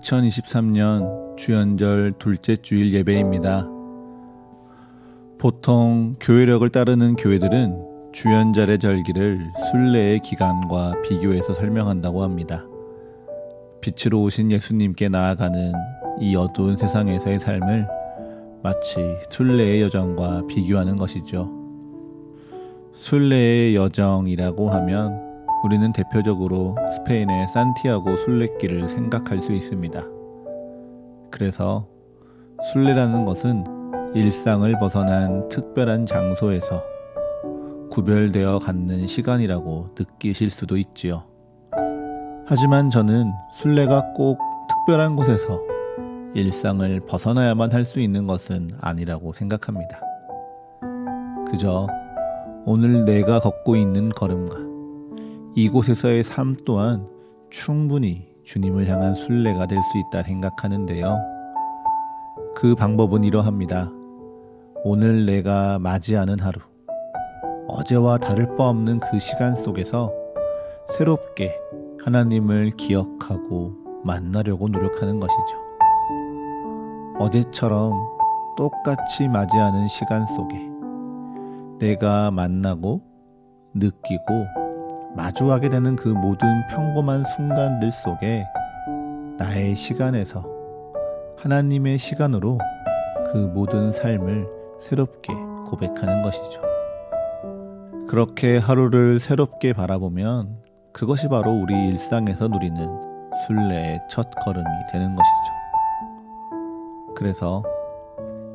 2023년 주연절 둘째 주일 예배입니다. 보통 교회력을 따르는 교회들은 주연절의 절기를 순례의 기간과 비교해서 설명한다고 합니다. 빛으로 오신 예수님께 나아가는 이 어두운 세상에서의 삶을 마치 순례의 여정과 비교하는 것이죠. 순례의 여정이라고 하면 우리는 대표적으로 스페인의 산티아고 순례길을 생각할 수 있습니다. 그래서 순례라는 것은 일상을 벗어난 특별한 장소에서 구별되어 갖는 시간이라고 느끼실 수도 있지요. 하지만 저는 순례가 꼭 특별한 곳에서 일상을 벗어나야만 할 수 있는 것은 아니라고 생각합니다. 그저 오늘 내가 걷고 있는 걸음과 이곳에서의 삶 또한 충분히 주님을 향한 순례가 될 수 있다 생각하는데요. 그 방법은 이러합니다. 오늘 내가 맞이하는 하루, 어제와 다를 바 없는 그 시간 속에서 새롭게 하나님을 기억하고 만나려고 노력하는 것이죠. 어제처럼 똑같이 맞이하는 시간 속에 내가 만나고 느끼고 마주하게 되는 그 모든 평범한 순간들 속에 나의 시간에서 하나님의 시간으로 그 모든 삶을 새롭게 고백하는 것이죠. 그렇게 하루를 새롭게 바라보면 그것이 바로 우리 일상에서 누리는 순례의 첫 걸음이 되는 것이죠. 그래서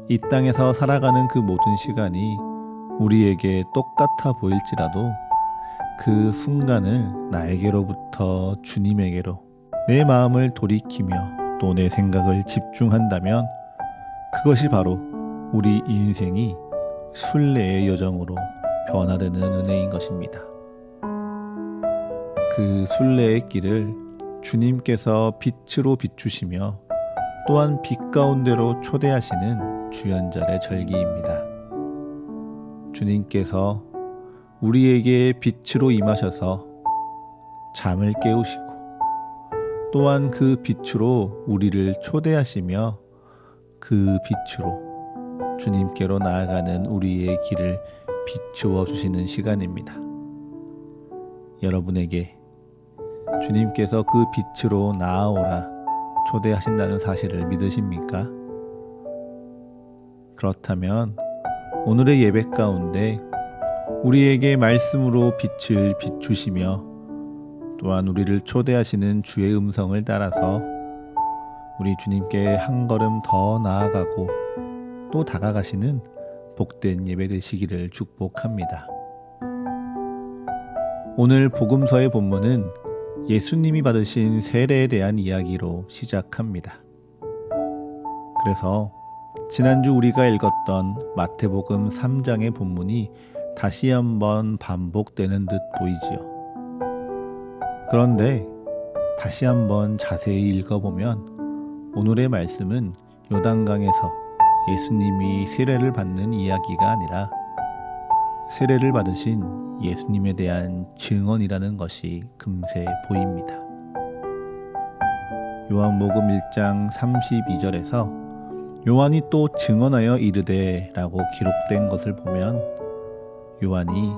이 땅에서 살아가는 그 모든 시간이 우리에게 똑같아 보일지라도 그 순간을 나에게로부터 주님에게로 내 마음을 돌이키며 또 내 생각을 집중한다면 그것이 바로 우리 인생이 순례의 여정으로 변화되는 은혜인 것입니다. 그 순례의 길을 주님께서 빛으로 비추시며 또한 빛 가운데로 초대하시는 주연절의 절기입니다. 주님께서 우리에게 빛으로 임하셔서 잠을 깨우시고 또한 그 빛으로 우리를 초대하시며 그 빛으로 주님께로 나아가는 우리의 길을 비추어 주시는 시간입니다. 여러분에게 주님께서 그 빛으로 나아오라 초대하신다는 사실을 믿으십니까? 그렇다면 오늘의 예배 가운데 우리에게 말씀으로 빛을 비추시며 또한 우리를 초대하시는 주의 음성을 따라서 우리 주님께 한 걸음 더 나아가고 또 다가가시는 복된 예배 되시기를 축복합니다. 오늘 복음서의 본문은 예수님이 받으신 세례에 대한 이야기로 시작합니다. 그래서 지난주 우리가 읽었던 마태복음 3장의 본문이 다시 한번 반복되는 듯 보이지요. 그런데 다시 한번 자세히 읽어보면 오늘의 말씀은 요단강에서 예수님이 세례를 받는 이야기가 아니라 세례를 받으신 예수님에 대한 증언이라는 것이 금세 보입니다. 요한복음 1장 32절에서 요한이 또 증언하여 이르되 라고 기록된 것을 보면 요한이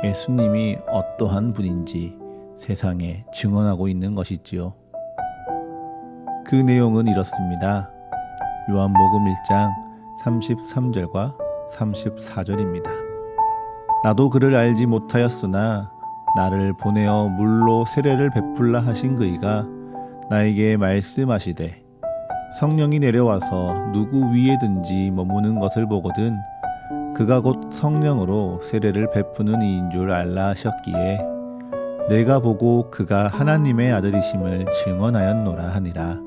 예수님이 어떠한 분인지 세상에 증언하고 있는 것이지요. 그 내용은 이렇습니다. 요한복음 1장 33절과 34절입니다. 나도 그를 알지 못하였으나 나를 보내어 물로 세례를 베풀라 하신 그이가 나에게 말씀하시되 성령이 내려와서 누구 위에든지 머무는 것을 보거든 그가 곧 성령으로 세례를 베푸는 이인 줄 알라 하셨기에 내가 보고 그가 하나님의 아들이심을 증언하였노라 하니라.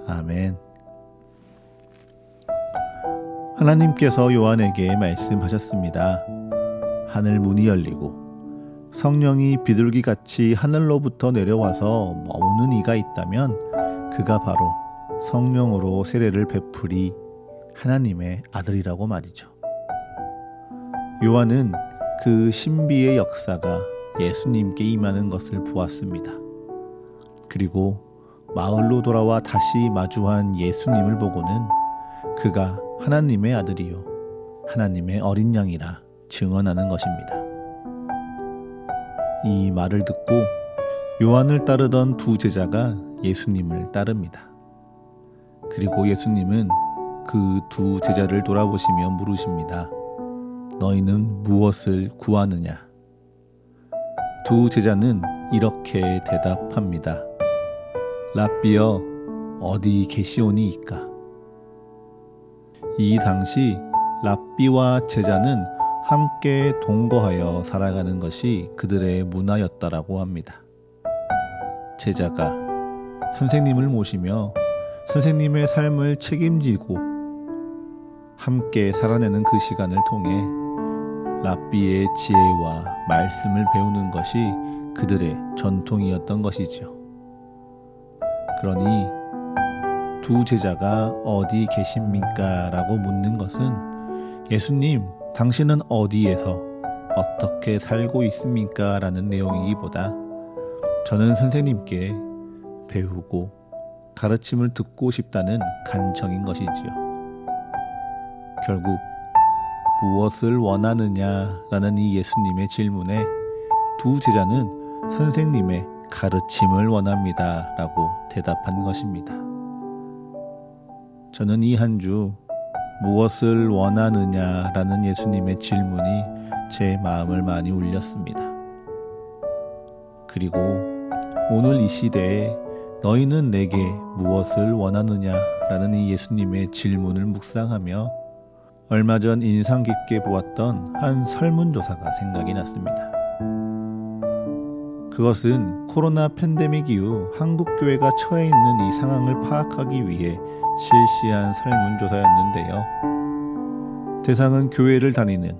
아멘. 하나님께서 요한에게 말씀하셨습니다. 하늘 문이 열리고 성령이 비둘기같이 하늘로부터 내려와서 머무는 이가 있다면 그가 바로 성령으로 세례를 베풀이 하나님의 아들이라고 말이죠. 요한은 그 신비의 역사가 예수님께 임하는 것을 보았습니다. 그리고 마을로 돌아와 다시 마주한 예수님을 보고는 그가 하나님의 아들이요 하나님의 어린 양이라 증언하는 것입니다. 이 말을 듣고 요한을 따르던 두 제자가 예수님을 따릅니다. 그리고 예수님은 그 두 제자를 돌아보시며 물으십니다. 너희는 무엇을 구하느냐? 두 제자는 이렇게 대답합니다. 랍비여, 어디 계시오니이까? 이 당시 랍비와 제자는 함께 동거하여 살아가는 것이 그들의 문화였다라고 합니다. 제자가 선생님을 모시며 선생님의 삶을 책임지고 함께 살아내는 그 시간을 통해 랍비의 지혜와 말씀을 배우는 것이 그들의 전통이었던 것이죠. 그러니 두 제자가 어디 계십니까? 라고 묻는 것은 예수님, 당신은 어디에서 어떻게 살고 있습니까? 라는 내용이기보다 저는 선생님께 배우고 가르침을 듣고 싶다는 간청인 것이지요. 결국 무엇을 원하느냐라는 이 예수님의 질문에 두 제자는 선생님의 가르침을 원합니다 라고 대답한 것입니다. 저는 이 한 주 무엇을 원하느냐라는 예수님의 질문이 제 마음을 많이 울렸습니다. 그리고 오늘 이 시대에 너희는 내게 무엇을 원하느냐라는 이 예수님의 질문을 묵상하며 얼마 전 인상 깊게 보았던 한 설문조사가 생각이 났습니다. 그것은 코로나 팬데믹 이후 한국교회가 처해 있는 이 상황을 파악하기 위해 실시한 설문조사였는데요. 대상은 교회를 다니는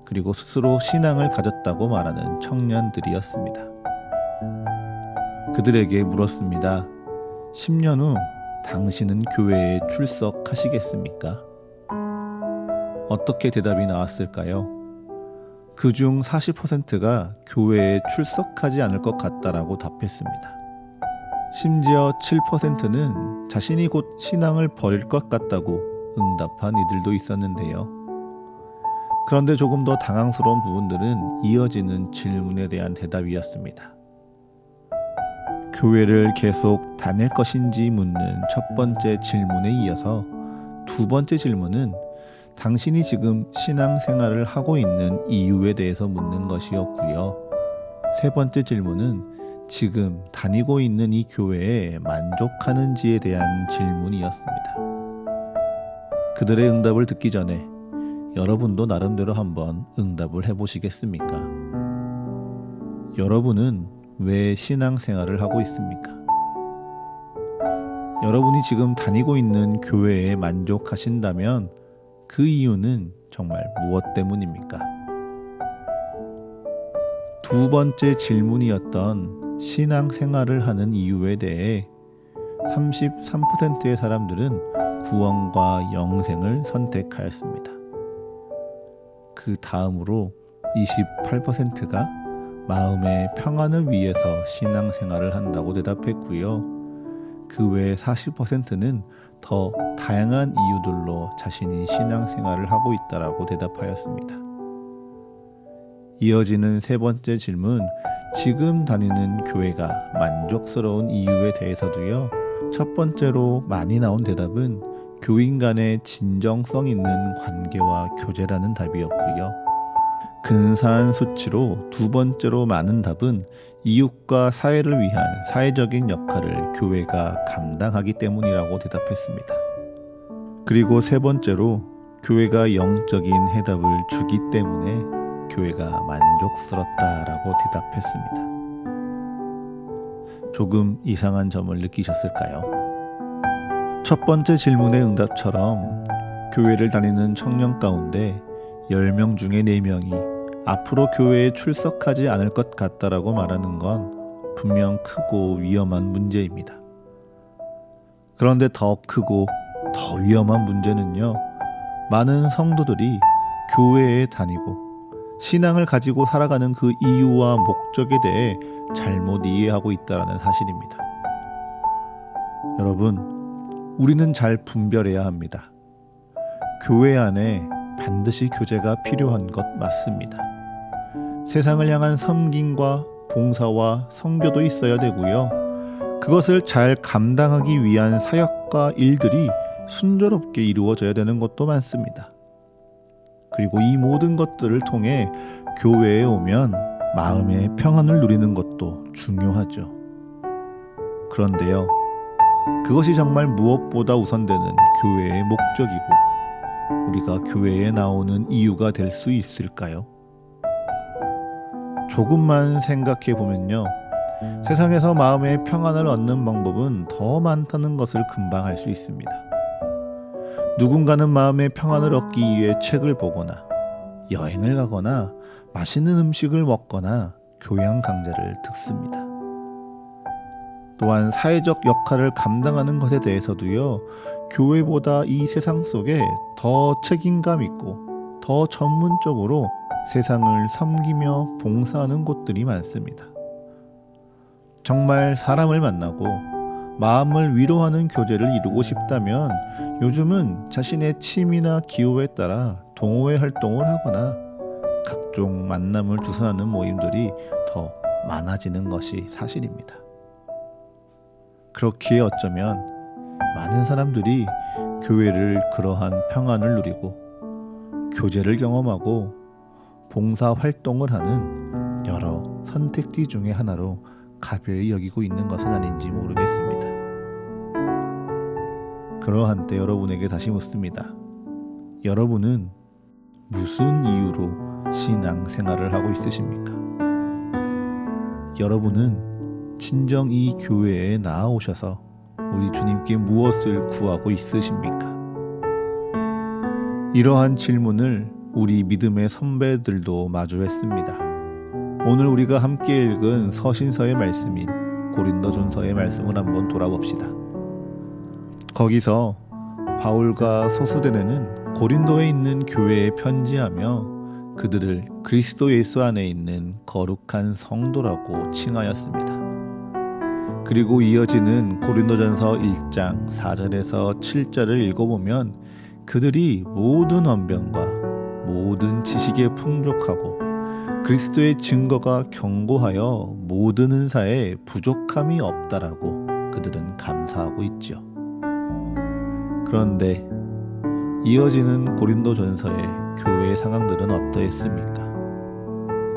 그리고 스스로 신앙을 가졌다고 말하는 청년들이었습니다. 그들에게 물었습니다. 10년 후 당신은 교회에 출석하시겠습니까? 어떻게 대답이 나왔을까요? 그중 40%가 교회에 출석하지 않을 것 같다라고 답했습니다. 심지어 7%는 자신이 곧 신앙을 버릴 것 같다고 응답한 이들도 있었는데요. 그런데 조금 더 당황스러운 부분들은 이어지는 질문에 대한 대답이었습니다. 교회를 계속 다닐 것인지 묻는 첫 번째 질문에 이어서 두 번째 질문은 당신이 지금 신앙생활을 하고 있는 이유에 대해서 묻는 것이었고요. 세 번째 질문은 지금 다니고 있는 이 교회에 만족하는지에 대한 질문이었습니다. 그들의 응답을 듣기 전에 여러분도 나름대로 한번 응답을 해보시겠습니까? 여러분은 왜 신앙생활을 하고 있습니까? 여러분이 지금 다니고 있는 교회에 만족하신다면 그 이유는 정말 무엇 때문입니까? 두 번째 질문이었던 신앙생활을 하는 이유에 대해 33%의 사람들은 구원과 영생을 선택하였습니다. 그 다음으로 28%가 마음의 평안을 위해서 신앙생활을 한다고 대답했고요. 그 외 40%는 더 다양한 이유들로 자신이 신앙생활을 하고 있다라고 대답하였습니다. 이어지는 세 번째 질문, 지금 다니는 교회가 만족스러운 이유에 대해서도요. 첫 번째로 많이 나온 대답은 교인 간의 진정성 있는 관계와 교제라는 답이었고요. 근사한 수치로 두 번째로 많은 답은 이웃과 사회를 위한 사회적인 역할을 교회가 감당하기 때문이라고 대답했습니다. 그리고 세 번째로 교회가 영적인 해답을 주기 때문에 교회가 만족스럽다라고 대답했습니다. 조금 이상한 점을 느끼셨을까요? 첫 번째 질문의 응답처럼 교회를 다니는 청년 가운데 10명 중에 4명이 앞으로 교회에 출석하지 않을 것 같다라고 말하는 건 분명 크고 위험한 문제입니다. 그런데 더 크고 더 위험한 문제는요, 많은 성도들이 교회에 다니고 신앙을 가지고 살아가는 그 이유와 목적에 대해 잘못 이해하고 있다는 사실입니다. 여러분, 우리는 잘 분별해야 합니다. 교회 안에 반드시 교제가 필요한 것 맞습니다. 세상을 향한 섬김과 봉사와 선교도 있어야 되고요. 그것을 잘 감당하기 위한 사역과 일들이 순조롭게 이루어져야 되는 것도 많습니다. 그리고 이 모든 것들을 통해 교회에 오면 마음의 평안을 누리는 것도 중요하죠. 그런데요, 그것이 정말 무엇보다 우선되는 교회의 목적이고 우리가 교회에 나오는 이유가 될 수 있을까요? 조금만 생각해 보면요, 세상에서 마음의 평안을 얻는 방법은 더 많다는 것을 금방 알 수 있습니다. 누군가는 마음의 평안을 얻기 위해 책을 보거나 여행을 가거나 맛있는 음식을 먹거나 교양 강좌를 듣습니다. 또한 사회적 역할을 감당하는 것에 대해서도요, 교회보다 이 세상 속에 더 책임감 있고 더 전문적으로 세상을 섬기며 봉사하는 곳들이 많습니다. 정말 사람을 만나고 마음을 위로하는 교제를 이루고 싶다면 요즘은 자신의 취미나 기호에 따라 동호회 활동을 하거나 각종 만남을 주선하는 모임들이 더 많아지는 것이 사실입니다. 그렇기에 어쩌면 많은 사람들이 교회를 그러한 평안을 누리고 교제를 경험하고 봉사 활동을 하는 여러 선택지 중에 하나로 가벼이 여기고 있는 것은 아닌지 모르겠습니다. 그러한 때 여러분에게 다시 묻습니다. 여러분은 무슨 이유로 신앙생활을 하고 있으십니까? 여러분은 진정 이 교회에 나아오셔서 우리 주님께 무엇을 구하고 있으십니까? 이러한 질문을 우리 믿음의 선배들도 마주했습니다. 오늘 우리가 함께 읽은 서신서의 말씀인 고린도전서의 말씀을 한번 돌아봅시다. 거기서 바울과 소스데네는 고린도에 있는 교회에 편지하며 그들을 그리스도 예수 안에 있는 거룩한 성도라고 칭하였습니다. 그리고 이어지는 고린도전서 1장 4절에서 7절을 읽어보면 그들이 모든 언변과 모든 지식에 풍족하고 그리스도의 증거가 견고하여 모든 은사에 부족함이 없다라고 그들은 감사하고 있죠. 그런데 이어지는 고린도전서의 교회의 상황들은 어떠했습니까?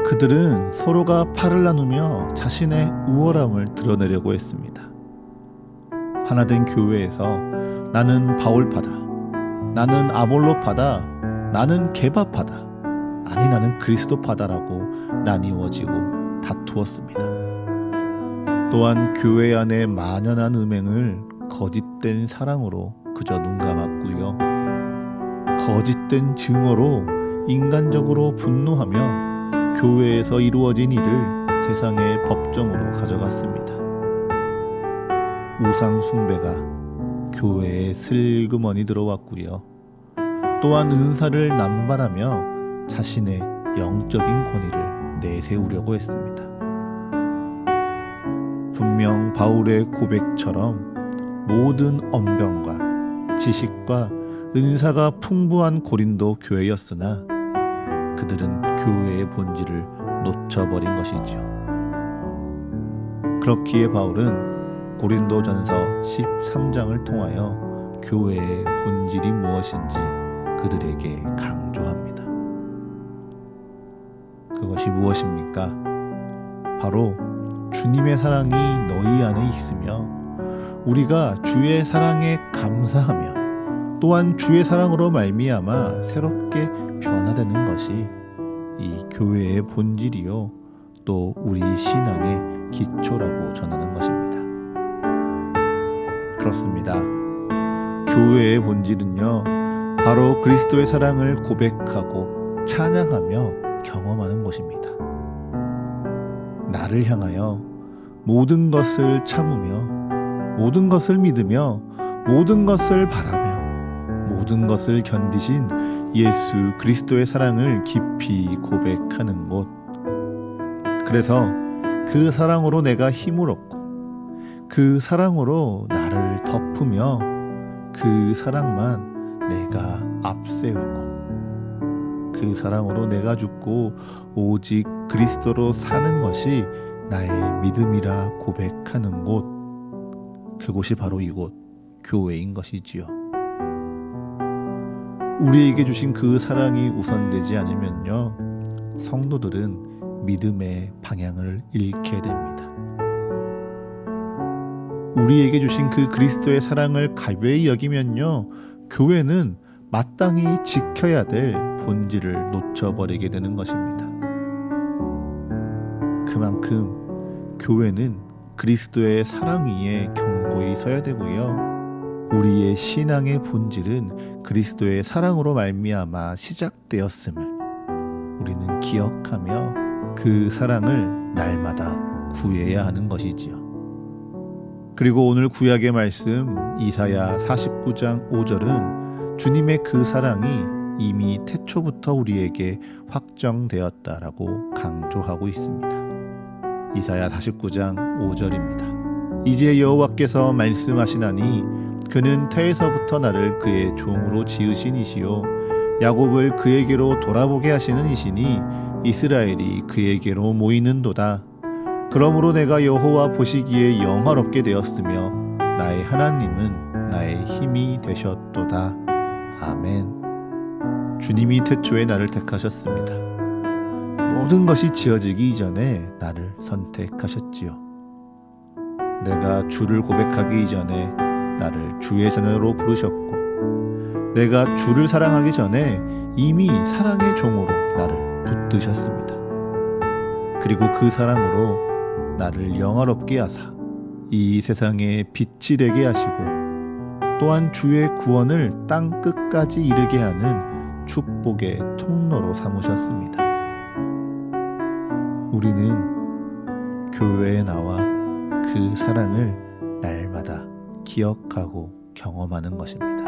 그들은 서로가 팔을 나누며 자신의 우월함을 드러내려고 했습니다. 하나된 교회에서 나는 바울파다, 나는 아볼로파다, 나는 게바파다, 아니 나는 그리스도파다라고 나뉘어지고 다투었습니다. 또한 교회 안에 만연한 음행을 거짓된 사랑으로 그저 눈 감았고요. 거짓된 증오로 인간적으로 분노하며 교회에서 이루어진 일을 세상의 법정으로 가져갔습니다. 우상 숭배가 교회에 슬그머니 들어왔고요. 또한 은사를 남발하며 자신의 영적인 권위를 내세우려고 했습니다. 분명 바울의 고백처럼 모든 언변과 지식과 은사가 풍부한 고린도 교회였으나 그들은 교회의 본질을 놓쳐버린 것이지요. 그렇기에 바울은 고린도전서 13장을 통하여 교회의 본질이 무엇인지 그들에게 강조합니다. 그것이 무엇입니까? 바로 주님의 사랑이 너희 안에 있으며 우리가 주의 사랑에 감사하며 또한 주의 사랑으로 말미암아 새롭게 변화되는 것이 이 교회의 본질이요 또 우리 신앙의 기초라고 전하는 것입니다. 그렇습니다. 교회의 본질은요 바로 그리스도의 사랑을 고백하고 찬양하며 경험하는 것입니다. 나를 향하여 모든 것을 참으며 모든 것을 믿으며 모든 것을 바라며 모든 것을 견디신 예수 그리스도의 사랑을 깊이 고백하는 곳. 그래서 그 사랑으로 내가 힘을 얻고 그 사랑으로 나를 덮으며 그 사랑만 내가 앞세우고 그 사랑으로 내가 죽고 오직 그리스도로 사는 것이 나의 믿음이라 고백하는 곳, 그곳이 바로 이곳 교회인 것이지요. 우리에게 주신 그 사랑이 우선되지 않으면요, 성도들은 믿음의 방향을 잃게 됩니다. 우리에게 주신 그 그리스도의 사랑을 가벼이 여기면요, 교회는 마땅히 지켜야 될 본질을 놓쳐버리게 되는 것입니다. 그만큼 교회는 그리스도의 사랑 위에 견고히 서야 되고요, 우리의 신앙의 본질은 그리스도의 사랑으로 말미암아 시작되었음을 우리는 기억하며 그 사랑을 날마다 구해야 하는 것이지요. 그리고 오늘 구약의 말씀 이사야 49장 5절은 주님의 그 사랑이 이미 태초부터 우리에게 확정되었다라고 강조하고 있습니다. 이사야 49장 5절입니다. 이제 여호와께서 말씀하시나니 그는 태에서부터 나를 그의 종으로 지으신 이시요 야곱을 그에게로 돌아보게 하시는 이시니 이스라엘이 그에게로 모이는도다. 그러므로 내가 여호와 보시기에 영화롭게 되었으며 나의 하나님은 나의 힘이 되셨도다. 아멘. 주님이 태초에 나를 택하셨습니다. 모든 것이 지어지기 이전에 나를 선택하셨지요. 내가 주를 고백하기 이전에 나를 주의 자녀로 부르셨고, 내가 주를 사랑하기 전에 이미 사랑의 종으로 나를 붙드셨습니다. 그리고 그 사랑으로 나를 영화롭게 하사 이 세상에 빛이 되게 하시고, 또한 주의 구원을 땅 끝까지 이르게 하는 축복의 통로로 삼으셨습니다. 우리는 교회에 나와 그 사랑을 날마다 기억하고 경험하는 것입니다.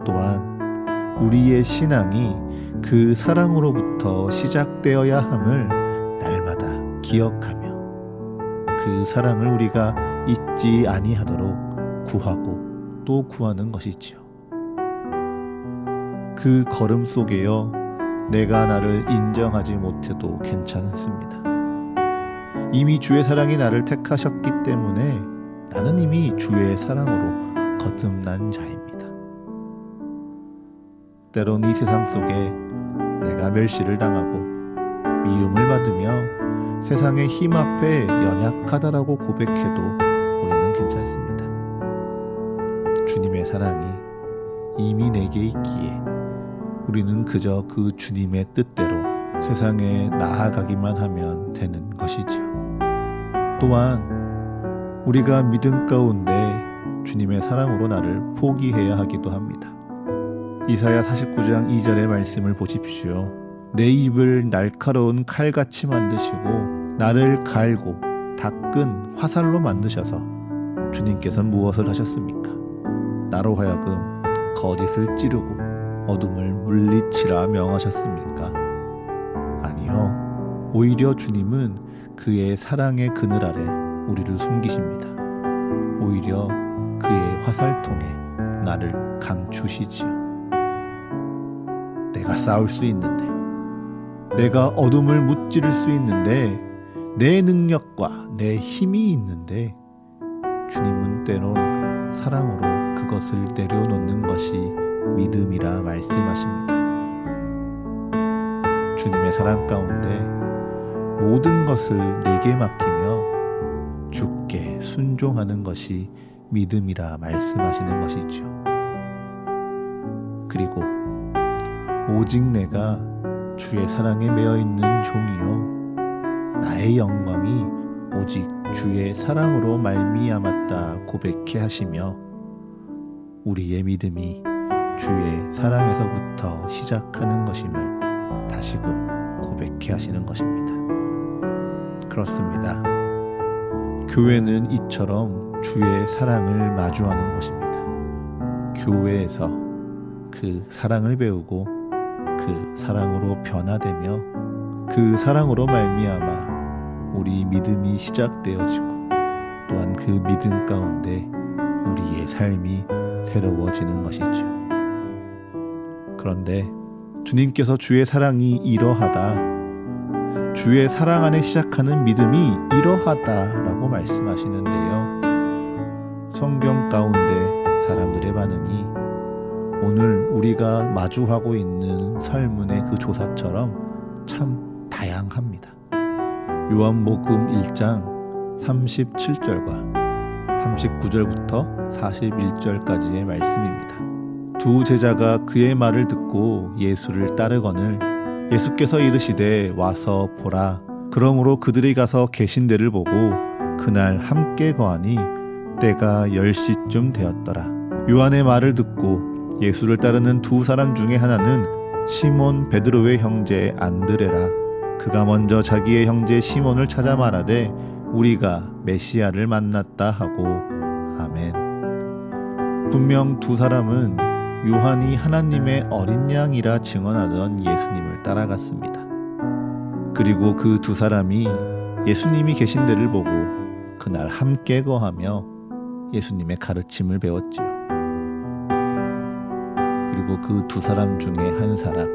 또한 우리의 신앙이 그 사랑으로부터 시작되어야 함을 날마다 기억하며 그 사랑을 우리가 잊지 아니하도록 구하고 또 구하는 것이지요. 그 걸음 속에요, 내가 나를 인정하지 못해도 괜찮습니다. 이미 주의 사랑이 나를 택하셨기 때문에 나는 이미 주의 사랑으로 거듭난 자입니다. 때론 이 세상 속에 내가 멸시를 당하고 미움을 받으며 세상의 힘 앞에 연약하다라고 고백해도 우리는 괜찮습니다. 주님의 사랑이 이미 내게 있기에 우리는 그저 그 주님의 뜻대로 세상에 나아가기만 하면 되는 것이지요. 또한 우리가 믿음 가운데 주님의 사랑으로 나를 포기해야 하기도 합니다. 이사야 49장 2절의 말씀을 보십시오. 내 입을 날카로운 칼같이 만드시고 나를 갈고 닦은 화살로 만드셔서 주님께서는 무엇을 하셨습니까? 나로 하여금 거짓을 찌르고 어둠을 물리치라 명하셨습니까? 아니요. 오히려 주님은 그의 사랑의 그늘 아래 우리를 숨기십니다. 오히려 그의 화살통에 나를 감추시지요. 내가 싸울 수 있는데, 내가 어둠을 무찌를 수 있는데, 내 능력과 내 힘이 있는데 주님은 때론 사랑으로 그것을 내려놓는 것이 믿음이라 말씀하십니다. 주님의 사랑 가운데 모든 것을 내게 맡기며 주께 순종하는 것이 믿음이라 말씀하시는 것이죠. 그리고 오직 내가 주의 사랑에 매여 있는 종이요 나의 영광이 오직 주의 사랑으로 말미암았다 고백해 하시며 우리의 믿음이 주의 사랑에서부터 시작하는 것임을 다시금 고백해 하시는 것입니다. 그렇습니다. 교회는 이처럼 주의 사랑을 마주하는 곳입니다. 교회에서 그 사랑을 배우고 그 사랑으로 변화되며 그 사랑으로 말미암아 우리 믿음이 시작되어지고 또한 그 믿음 가운데 우리의 삶이 새로워지는 것이죠. 그런데 주님께서 주의 사랑이 이러하다, 주의 사랑 안에 시작하는 믿음이 이러하다라고 말씀하시는데요. 성경 가운데 사람들의 반응이 오늘 우리가 마주하고 있는 설문의 그 조사처럼 참 다양합니다. 요한복음 1장 37절과 39절부터 41절까지의 말씀입니다. 두 제자가 그의 말을 듣고 예수를 따르거늘 예수께서 이르시되 와서 보라. 그러므로 그들이 가서 계신 데를 보고 그날 함께 거하니 때가 10시쯤 되었더라. 요한의 말을 듣고 예수를 따르는 두 사람 중에 하나는 시몬 베드로의 형제 안드레라. 그가 먼저 자기의 형제 시몬을 찾아 말하되 우리가 메시아를 만났다 하고 아멘. 분명 두 사람은 요한이 하나님의 어린 양이라 증언하던 예수님을 따라갔습니다. 그리고 그 두 사람이 예수님이 계신 데를 보고 그날 함께 거하며 예수님의 가르침을 배웠지요. 그리고 그 두 사람 중에 한 사람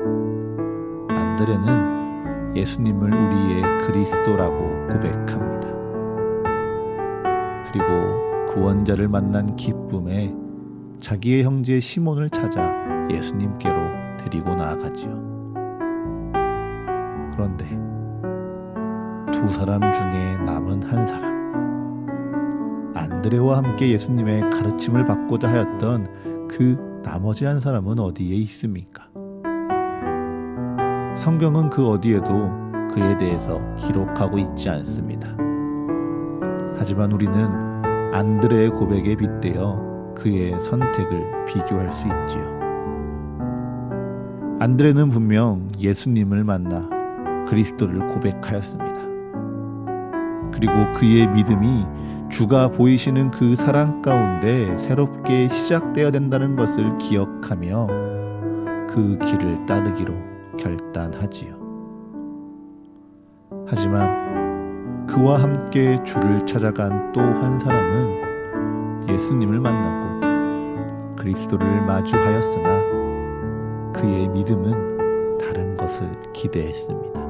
안드레는 예수님을 우리의 그리스도라고 고백합니다. 그리고 구원자를 만난 기쁨에 자기의 형제 시몬을 찾아 예수님께로 데리고 나아가지요. 그런데 두 사람 중에 남은 한 사람, 안드레와 함께 예수님의 가르침을 받고자 하였던 그 나머지 한 사람은 어디에 있습니까? 성경은 그 어디에도 그에 대해서 기록하고 있지 않습니다. 하지만 우리는 안드레의 고백에 빗대어 그의 선택을 비교할 수 있지요. 안드레는 분명 예수님을 만나 그리스도를 고백하였습니다. 그리고 그의 믿음이 주가 보이시는 그 사랑 가운데 새롭게 시작되어야 된다는 것을 기억하며 그 길을 따르기로 결단하지요. 하지만 그와 함께 주를 찾아간 또 한 사람은 예수님을 만나고 그리스도를 마주하였으나 그의 믿음은 다른 것을 기대했습니다.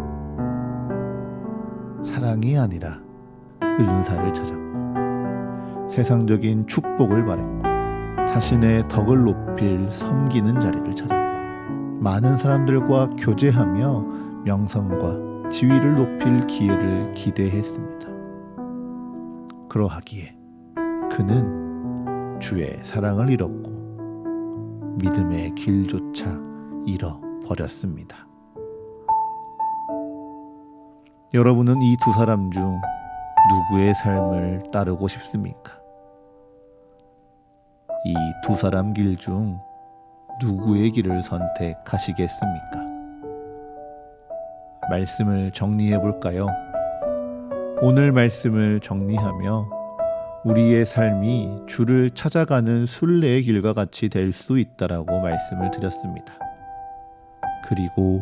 사랑이 아니라 은사를 찾았고 세상적인 축복을 바랬고 자신의 덕을 높일 섬기는 자리를 찾았고 많은 사람들과 교제하며 명성과 지위를 높일 기회를 기대했습니다. 그러하기에 그는 주의 사랑을 잃었고 믿음의 길조차 잃어버렸습니다. 여러분은 이 두 사람 중 누구의 삶을 따르고 싶습니까? 이 두 사람 길 중 누구의 길을 선택하시겠습니까? 말씀을 정리해 볼까요? 오늘 말씀을 정리하며 우리의 삶이 주를 찾아가는 순례의 길과 같이 될 수 있다라고 말씀을 드렸습니다. 그리고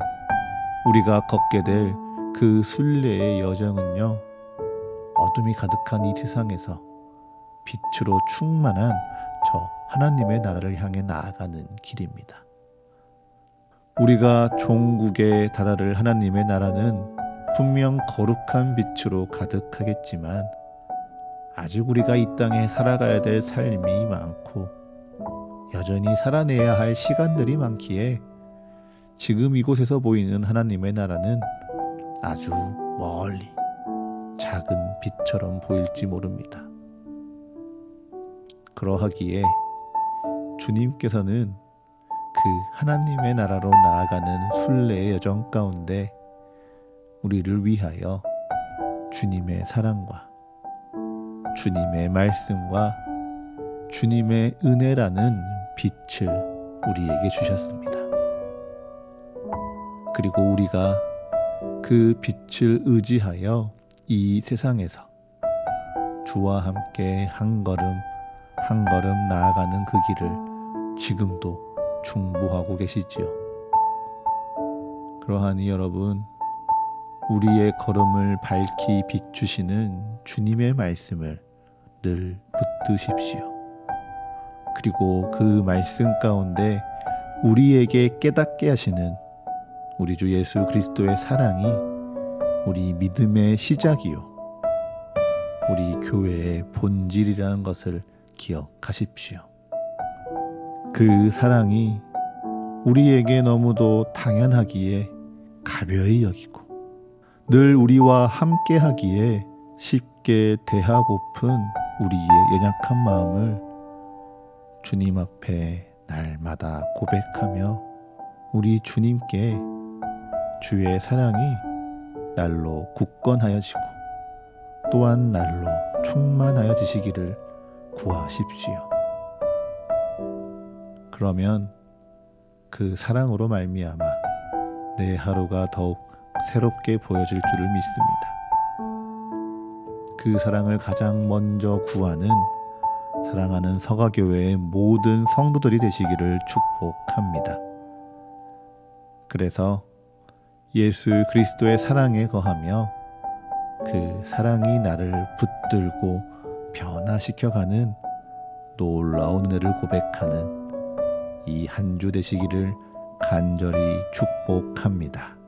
우리가 걷게 될 그 순례의 여정은요, 어둠이 가득한 이 세상에서 빛으로 충만한 저 하나님의 나라를 향해 나아가는 길입니다. 우리가 종국에 다다를 하나님의 나라는 분명 거룩한 빛으로 가득하겠지만 아직 우리가 이 땅에 살아가야 될 삶이 많고 여전히 살아내야 할 시간들이 많기에 지금 이곳에서 보이는 하나님의 나라는 아주 멀리 작은 빛처럼 보일지 모릅니다. 그러하기에 주님께서는 그 하나님의 나라로 나아가는 순례의 여정 가운데 우리를 위하여 주님의 사랑과 주님의 말씀과 주님의 은혜라는 빛을 우리에게 주셨습니다. 그리고 우리가 그 빛을 의지하여 이 세상에서 주와 함께 한 걸음 한 걸음 나아가는 그 길을 지금도 충보하고 계시지요. 그러하니 여러분, 우리의 걸음을 밝히 비추시는 주님의 말씀을 늘 붙드십시오. 그리고 그 말씀 가운데 우리에게 깨닫게 하시는 우리 주 예수 그리스도의 사랑이 우리 믿음의 시작이요, 우리 교회의 본질이라는 것을 기억하십시오. 그 사랑이 우리에게 너무도 당연하기에 가벼이 여기고 늘 우리와 함께 하기에 쉽게 대하고픈 우리의 연약한 마음을 주님 앞에 날마다 고백하며 우리 주님께 주의 사랑이 날로 굳건하여지고 또한 날로 충만하여지시기를 구하십시오. 그러면 그 사랑으로 말미암아 내 하루가 더욱 새롭게 보여질 줄을 믿습니다. 그 사랑을 가장 먼저 구하는 사랑하는 서가교회의 모든 성도들이 되시기를 축복합니다. 그래서 예수 그리스도의 사랑에 거하며 그 사랑이 나를 붙들고 변화시켜가는 놀라운 은혜를 고백하는 이 한 주 되시기를 간절히 축복합니다.